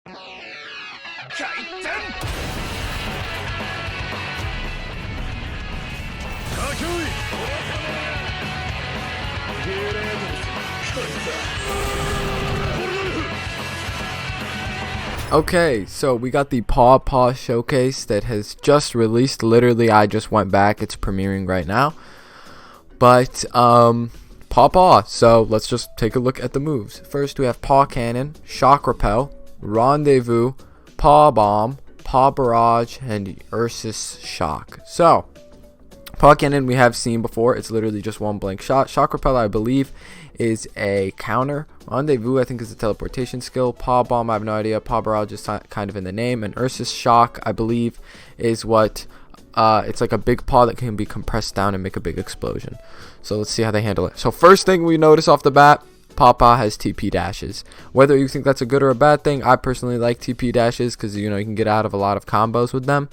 Okay, so we got the PAW showcase that has just released. Literally, I just went back. It's premiering right now. But, PAW. So, let's just take a look at the moves. First, we have Paw Cannon, Shock Repel, Rendezvous, Paw Bomb, Paw Barrage, and Ursus Shock. So, Paw Cannon we have seen before. It's literally just one blank shot. Shock Repel, I believe, is a counter. Rendezvous, I think, is a teleportation skill. Paw Bomb, I have no idea. Paw Barrage is kind of in the name. And Ursus Shock, I believe, is what... it's like a big paw that can be compressed down and make a big explosion. So let's see how they handle it. So first thing we notice off the bat, PAW has TP dashes. Whether you think that's a good or a bad thing, I personally like TP dashes because, you know, you can get out of a lot of combos with them.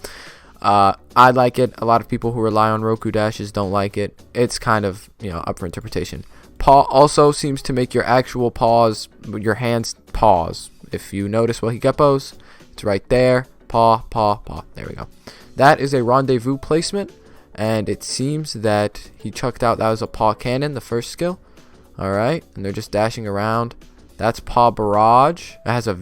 I like it. A lot of people who rely on Roku dashes don't like it. It's kind of, you know, up for interpretation. Paw also seems to make your actual paws, your hands pause. If you notice what he geppos, it's right there. Paw, paw, paw. There we go. That is a Rendezvous placement, and it seems that he chucked out, that was a Paw Cannon, the first skill. Alright, and they're just dashing around. That's Paw Barrage. It has a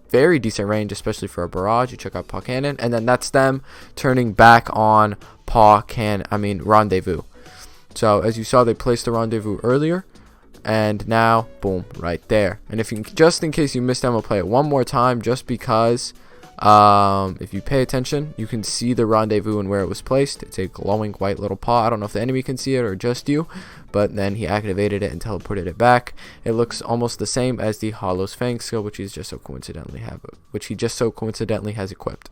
very decent range, especially for a barrage. You check out Paw Cannon, and then that's them turning back on Rendezvous. So as you saw, they placed the Rendezvous earlier, and now boom, right there. And if you, just in case you missed them, we'll play it one more time, just because if you pay attention, you can see the Rendezvous and where it was placed. It's a glowing white little paw. I don't know if the enemy can see it or just you, but then he activated it and teleported it back. It looks almost the same as the Hollow's Fang skill, which he just so coincidentally has equipped.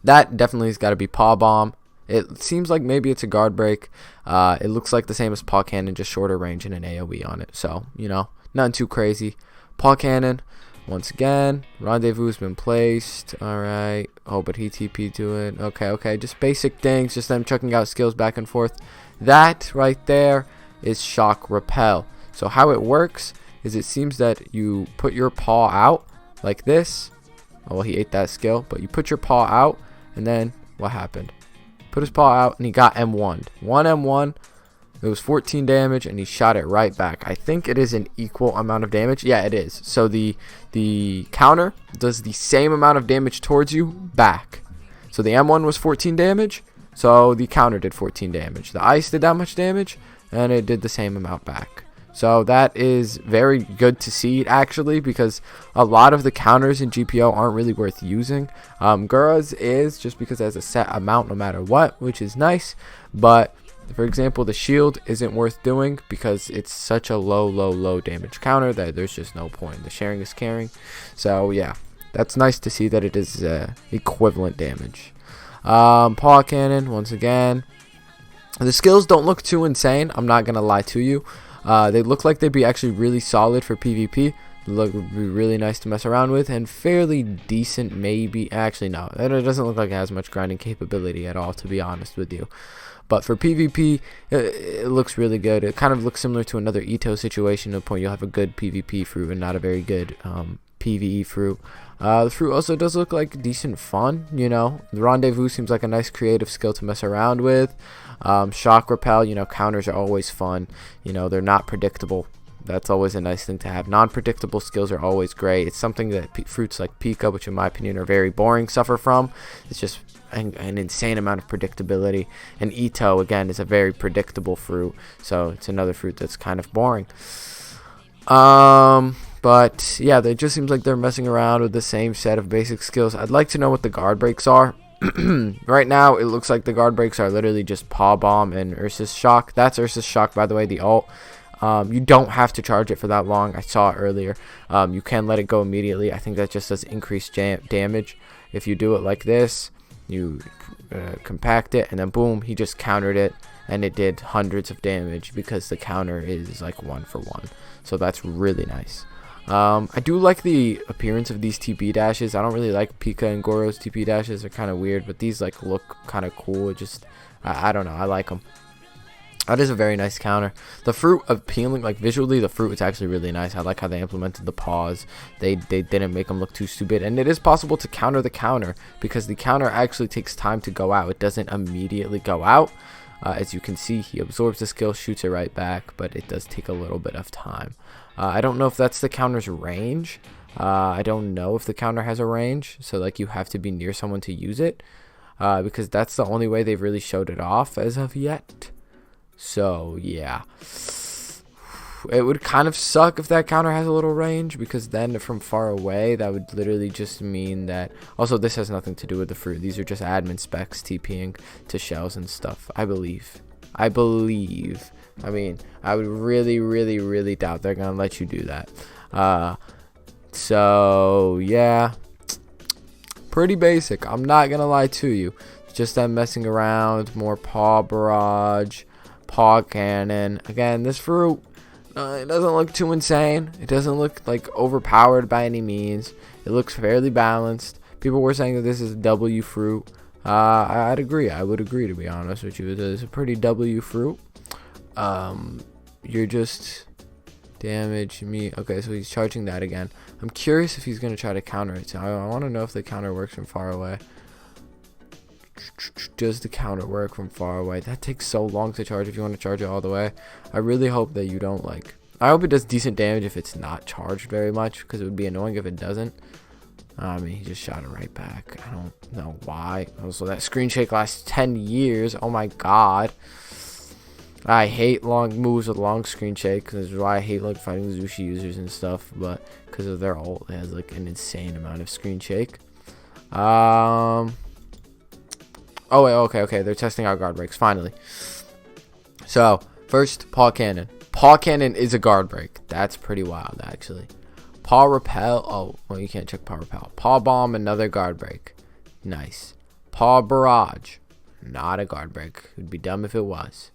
That definitely has got to be Paw Bomb. It seems like maybe it's a guard break. It looks like the same as Paw Cannon, just shorter range and an AoE on it. So, you know, nothing too crazy. Paw Cannon, once again, Rendezvous has been placed. Alright. Oh, but he TP'd to it. Okay. Just basic things. Just them chucking out skills back and forth. That right there is Shock Repel. So how it works is it seems that you put your paw out like this. Oh, well, he ate that skill. But you put your paw out, and then what happened? Put his paw out, and he got M1'd. One M1. It was 14 damage, and he shot it right back. I think it is an equal amount of damage. Yeah, it is. So the counter does the same amount of damage towards you back. So the M1 was 14 damage, so the counter did 14 damage. The ice did that much damage, and it did the same amount back. So that is very good to see, actually, because a lot of the counters in GPO aren't really worth using. Gura's is, just because it has a set amount no matter what, which is nice. But, for example, the shield isn't worth doing because it's such a low damage counter that there's just no point. The sharing is caring. So, yeah, that's nice to see that it is equivalent damage. Paw Cannon, once again. The skills don't look too insane, I'm not going to lie to you. They look like they'd be actually really solid for PvP. Would be really nice to mess around with, and fairly decent maybe. Actually, no, it doesn't look like it has much grinding capability at all, to be honest with you. But for PvP, it looks really good. It kind of looks similar to another Ito situation, to the point you'll have a good PvP fruit and not a very good PvE fruit. The fruit also does look like decent fun, you know. The Rendezvous seems like a nice creative skill to mess around with. Shock Repel, you know, counters are always fun. You know, they're not predictable. That's always a nice thing to have. Non-predictable skills are always great. It's something that fruits like Pika, which in my opinion are very boring, suffer from. It's just an insane amount of predictability. And Ito, again, is a very predictable fruit. So it's another fruit that's kind of boring. But yeah, it just seems like they're messing around with the same set of basic skills. I'd like to know what the guard breaks are. Right now, it looks like the guard breaks are literally just Paw Bomb and Ursus Shock. That's Ursus Shock, by the way, the ult. You don't have to charge it for that long. I saw it earlier. You can let it go immediately. I think that just does increased damage. If you do it like this, you compact it, and then boom, he just countered it, and it did hundreds of damage because the counter is like 1-for-1. So that's really nice. I do like the appearance of these TP dashes. I don't really like Pika and Goro's TP dashes. They're kind of weird, but these like look kind of cool. It just, I don't know. I like them. That is a very nice counter. The fruit appealing, like visually, the fruit is actually really nice. I like how they implemented the paws. They didn't make them look too stupid. And it is possible to counter the counter because the counter actually takes time to go out. It doesn't immediately go out. As you can see, he absorbs the skill, shoots it right back, but it does take a little bit of time. I don't know if that's the counter's range. I don't know if the counter has a range, so like you have to be near someone to use it, because that's the only way they've really showed it off as of yet. So yeah, it would kind of suck if that counter has a little range, because then from far away that would literally just mean that. Also, this has nothing to do with the fruit. These are just admin specs TPing to shells and stuff, I believe. I mean, I would really doubt they're gonna let you do that. So yeah, pretty basic, I'm not gonna lie to you. Just them messing around, more paw barrage, paw cannon. Again, this fruit, it doesn't look too insane. It doesn't look like overpowered by any means. It looks fairly balanced. People were saying that this is a W fruit. I'd agree. I would agree, to be honest with you. It's a pretty W fruit. You're just damage me. Okay, so he's charging that again. I'm curious if he's gonna try to counter it. So I want to know if the counter works from far away. Does the counter work from far away? That takes so long to charge if you want to charge it all the way. I really hope that you don't like. I hope it does decent damage if it's not charged very much, because it would be annoying if it doesn't. I mean, he just shot it right back. I don't know why. Also, that screen shake lasts 10 years. Oh my god. I hate long moves with long screen shake, because this is why I hate like fighting Zushi users and stuff, but because of their ult, it has like an insane amount of screen shake. Oh wait, okay, they're testing out guard breaks finally. So first, paw cannon. Paw cannon is a guard break. That's pretty wild, actually. Paw repel. Oh, well, you can't check paw repel. Paw bomb, another guard break. Nice. Paw barrage, not a guard break. It would be dumb if it was.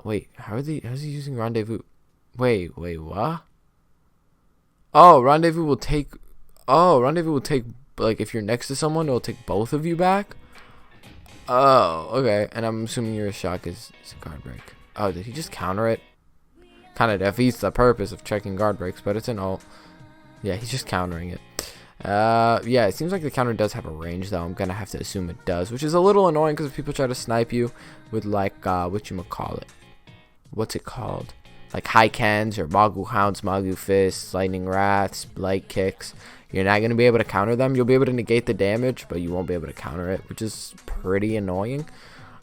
Wait, how's he using rendezvous? Wait, what? Oh, rendezvous will take. Like, if you're next to someone, it'll take both of you back. Oh, okay. And I'm assuming your shock is a guard break. Oh, did he just counter it? Kind of defeats the purpose of checking guard breaks, but it's an ult. Yeah, he's just countering it. Yeah, it seems like the counter does have a range, though. I'm gonna have to assume it does, which is a little annoying because if people try to snipe you with like whatchamacallit, what's it called? Like high cans or Magu Hounds, Magu Fists, Lightning Wraths, Light Kicks. You're not going to be able to counter them. You'll be able to negate the damage, but you won't be able to counter it, which is pretty annoying.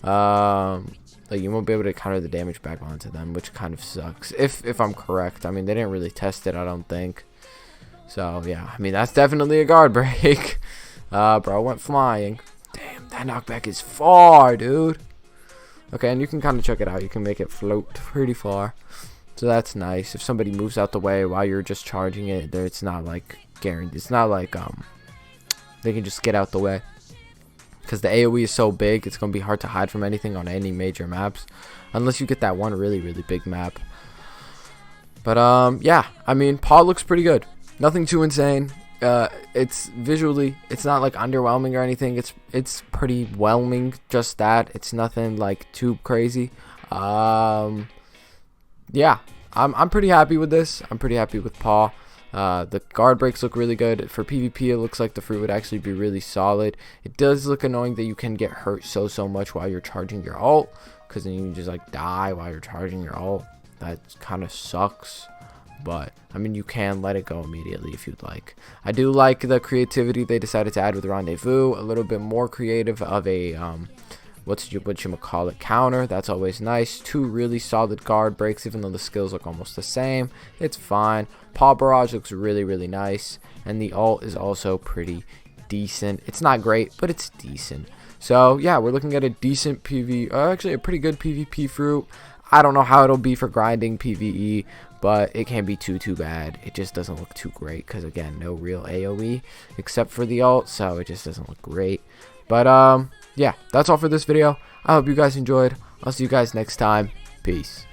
Like, you won't be able to counter the damage back onto them, which kind of sucks. If I'm correct. I mean, they didn't really test it, I don't think. So, yeah. I mean, that's definitely a guard break. Bro went flying. Damn, that knockback is far, dude. Okay, and you can kind of check it out. You can make it float pretty far. So that's nice. If somebody moves out the way while you're just charging it, it's not like guaranteed. It's not like they can just get out the way, because the AoE is so big. It's gonna be hard to hide from anything on any major maps, unless you get that one really big map. But yeah, I mean, paw looks pretty good. Nothing too insane. It's visually, it's not like underwhelming or anything. It's pretty whelming, just that. It's nothing like too crazy. Yeah, I'm pretty happy with this. I'm pretty happy with paw. The guard breaks look really good. For PvP, it looks like the fruit would actually be really solid. It does look annoying that you can get hurt so much while you're charging your ult, because then you just like die while you're charging your ult. That kind of sucks. But I mean, you can let it go immediately if you'd like. I do like the creativity they decided to add with rendezvous. A little bit more creative of a whatchamacallit counter. That's always nice. 2 really solid guard breaks, even though the skills look almost the same. It's fine. Paw barrage looks really nice, and the ult is also pretty decent. It's not great, but it's decent. So yeah, we're looking at a decent actually a pretty good PvP fruit. I don't know how it'll be for grinding PvE, but it can't be too bad. It just doesn't look too great, because again, no real AoE except for the ult, so it just doesn't look great. But yeah, that's all for this video. I hope you guys enjoyed. I'll see you guys next time. Peace.